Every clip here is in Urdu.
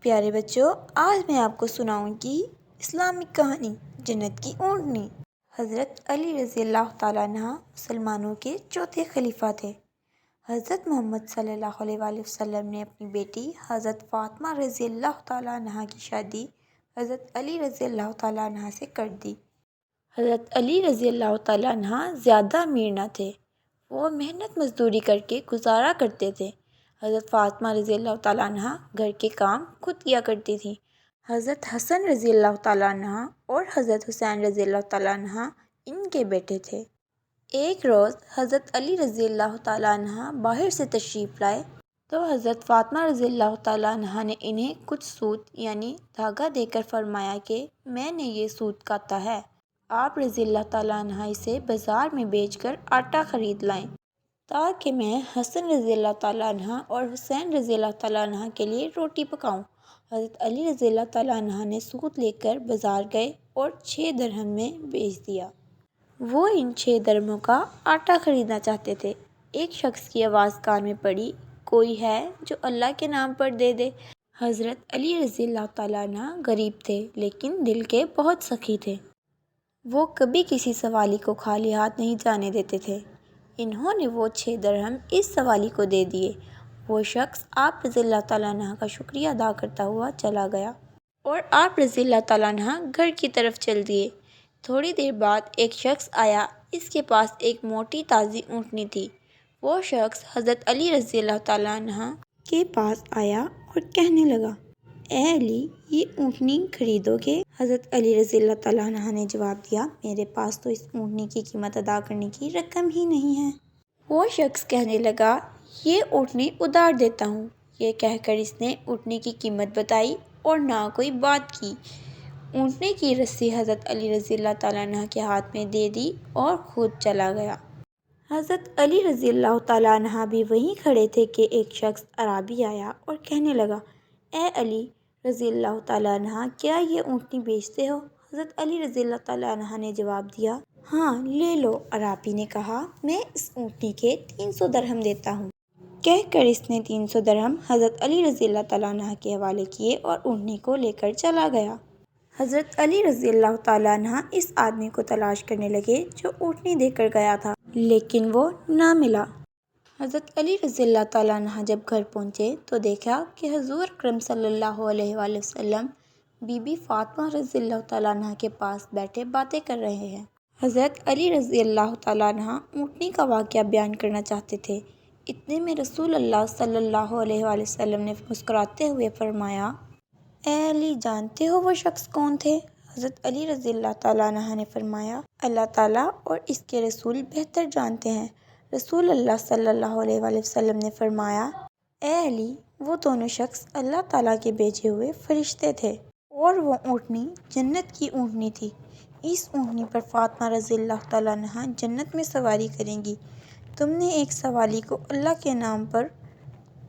پیارے بچوں، آج میں آپ کو سناؤں گی اسلامک کہانی جنت کی اونٹنی۔ حضرت علی رضی اللہ تعالیٰ عنہ مسلمانوں کے چوتھے خلیفہ تھے۔ حضرت محمد صلی اللہ علیہ وآلہ وسلم نے اپنی بیٹی حضرت فاطمہ رضی اللہ تعالیٰ عنہ کی شادی حضرت علی رضی اللہ تعالیٰ عنہ سے کر دی۔ حضرت علی رضی اللہ تعالیٰ عنہ زیادہ امیر نہ تھے، وہ محنت مزدوری کر کے گزارا کرتے تھے۔ حضرت فاطمہ رضی اللہ تعالیٰ عنہ گھر کے کام خود کیا کرتی تھیں۔ حضرت حسن رضی اللہ تعالیٰ عنہ اور حضرت حسین رضی اللہ تعالیٰ عنہ ان کے بیٹے تھے۔ ایک روز حضرت علی رضی اللہ تعالیٰ عنہ باہر سے تشریف لائے تو حضرت فاطمہ رضی اللہ تعالیٰ عنہ نے انہیں کچھ سوت یعنی دھاگا دے کر فرمایا کہ میں نے یہ سوت کاتا ہے، آپ رضی اللہ تعالیٰ عنہ اسے بازار میں بیچ کر آٹا خرید لائیں تاکہ میں حسن رضی اللہ تعالیٰ عنہ اور حسین رضی اللہ تعالیٰ عنہ کے لیے روٹی پکاؤں۔ حضرت علی رضی اللہ تعالیٰ عنہ نے سوت لے کر بازار گئے اور 6 درہم میں بیچ دیا۔ وہ ان 6 درہموں کا آٹا خریدنا چاہتے تھے۔ ایک شخص کی آواز کان میں پڑی، کوئی ہے جو اللہ کے نام پر دے دے۔ حضرت علی رضی اللہ تعالیٰ عنہ غریب تھے لیکن دل کے بہت سخی تھے۔ وہ کبھی کسی سوالی کو خالی ہاتھ نہیں جانے دیتے تھے۔ انہوں نے وہ 6 درہم اس سوالی کو دے دیے۔ وہ شخص آپ رضی اللہ تعالیٰ عنہ کا شکریہ ادا کرتا ہوا چلا گیا اور آپ رضی اللہ تعالیٰ عنہ گھر کی طرف چل دیے۔ تھوڑی دیر بعد ایک شخص آیا، اس کے پاس ایک موٹی تازی اونٹنی تھی۔ وہ شخص حضرت علی رضی اللہ تعالیٰ عنہ کے پاس آیا اور کہنے لگا، اے علی، یہ اونٹنی خریدو گے؟ حضرت علی رضی اللہ تعالیٰ عنہ نے جواب دیا، میرے پاس تو اس اونٹنی کی قیمت ادا کرنے کی رقم ہی نہیں ہے۔ وہ شخص کہنے لگا، یہ اونٹنی ادھار دیتا ہوں۔ یہ کہہ کر اس نے اونٹنی کی قیمت بتائی اور نہ کوئی بات کی۔ اونٹنی کی رسی حضرت علی رضی اللہ تعالیٰ عنہ کے ہاتھ میں دے دی اور خود چلا گیا۔ حضرت علی رضی اللہ تعالیٰ عنہ بھی وہیں کھڑے تھے کہ ایک شخص اعرابی آیا اور کہنے لگا، اے علی رضی اللہ تعالیٰ عنہ، کیا یہ اونٹنی بیچتے ہو؟ حضرت علی رضی اللہ تعالیٰ عنہ نے جواب دیا، ہاں لے لو۔ اعرابی نے کہا، میں اس اونٹنی کے 300 درہم دیتا ہوں۔ کہہ کر اس نے 300 درہم حضرت علی رضی اللہ تعالیٰ عنہ کے حوالے کیے اور اونٹنی کو لے کر چلا گیا۔ حضرت علی رضی اللہ تعالیٰ عنہ اس آدمی کو تلاش کرنے لگے جو اونٹنی دے کر گیا تھا، لیکن وہ نہ ملا۔ حضرت علی رضی اللہ تعالیٰ عنہ جب گھر پہنچے تو دیکھا کہ حضور اکرم صلی اللہ علیہ وآلہ وسلم بی بی فاطمہ رضی اللہ تعالیٰ عنہ کے پاس بیٹھے باتیں کر رہے ہیں۔ حضرت علی رضی اللہ تعالیٰ عنہ اونٹنی کا واقعہ بیان کرنا چاہتے تھے، اتنے میں رسول اللہ صلی اللہ علیہ وآلہ وسلم نے مسکراتے ہوئے فرمایا، اے علی، جانتے ہو وہ شخص کون تھے؟ حضرت علی رضی اللہ تعالیٰ عنہ نے فرمایا، اللہ تعالیٰ اور اس کے رسول بہتر جانتے ہیں۔ رسول اللہ صلی اللہ علیہ وآلہ وسلم نے فرمایا، اے علی، وہ دونوں شخص اللہ تعالیٰ کے بھیجے ہوئے فرشتے تھے اور وہ اونٹنی جنت کی اونٹنی تھی۔ اس اونٹنی پر فاطمہ رضی اللہ تعالیٰ عنہ جنت میں سواری کریں گی۔ تم نے ایک سوالی کو اللہ کے نام پر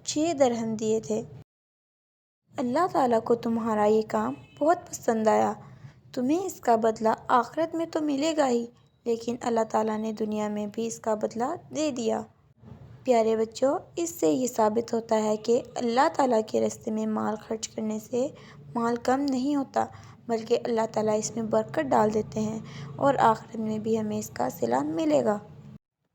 6 درہم دیے تھے۔ اللہ تعالیٰ کو تمہارا یہ کام بہت پسند آیا، تمہیں اس کا بدلہ آخرت میں تو ملے گا ہی، لیکن اللہ تعالیٰ نے دنیا میں بھی اس کا بدلہ دے دیا۔ پیارے بچوں، اس سے یہ ثابت ہوتا ہے کہ اللہ تعالیٰ کے راستے میں مال خرچ کرنے سے مال کم نہیں ہوتا، بلکہ اللہ تعالیٰ اس میں برکت ڈال دیتے ہیں اور آخرت میں بھی ہمیں اس کا صلہ ملے گا۔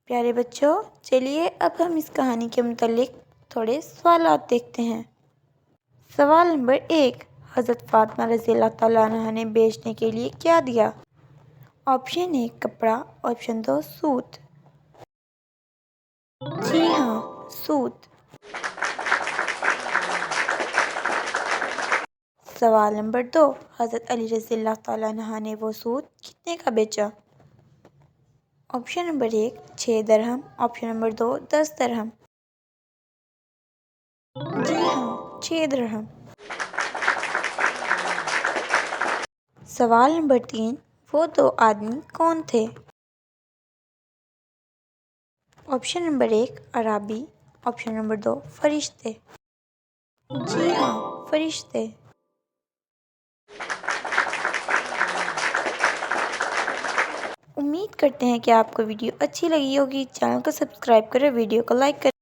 پیارے بچوں، چلیے اب ہم اس کہانی کے متعلق تھوڑے سوالات دیکھتے ہیں۔ سوال نمبر 1، حضرت فاطمہ رضی اللہ تعالیٰ عنہ نے بیچنے کے لیے کیا دیا؟ آپشن 1 کپڑا، آپشن 2 سوت۔ جی ہاں، سوت۔ سوال نمبر 2، حضرت علی رضی اللہ تعالیٰ عنہ نے وہ سوت کتنے کا بیچا؟ آپشن نمبر 1 6 درہم، آپشن نمبر 2 10 درہم۔ جی ہاں، 6 درہم۔ سوال نمبر 3، وہ 2 آدمی کون تھے؟ آپشن نمبر 1 اعرابی، آپشن نمبر 2 فرشتے۔ جی ہاں، فرشتے۔ امید کرتے ہیں کہ آپ کو ویڈیو اچھی لگی ہوگی۔ چینل کو سبسکرائب کریں، ویڈیو کو لائک کریں۔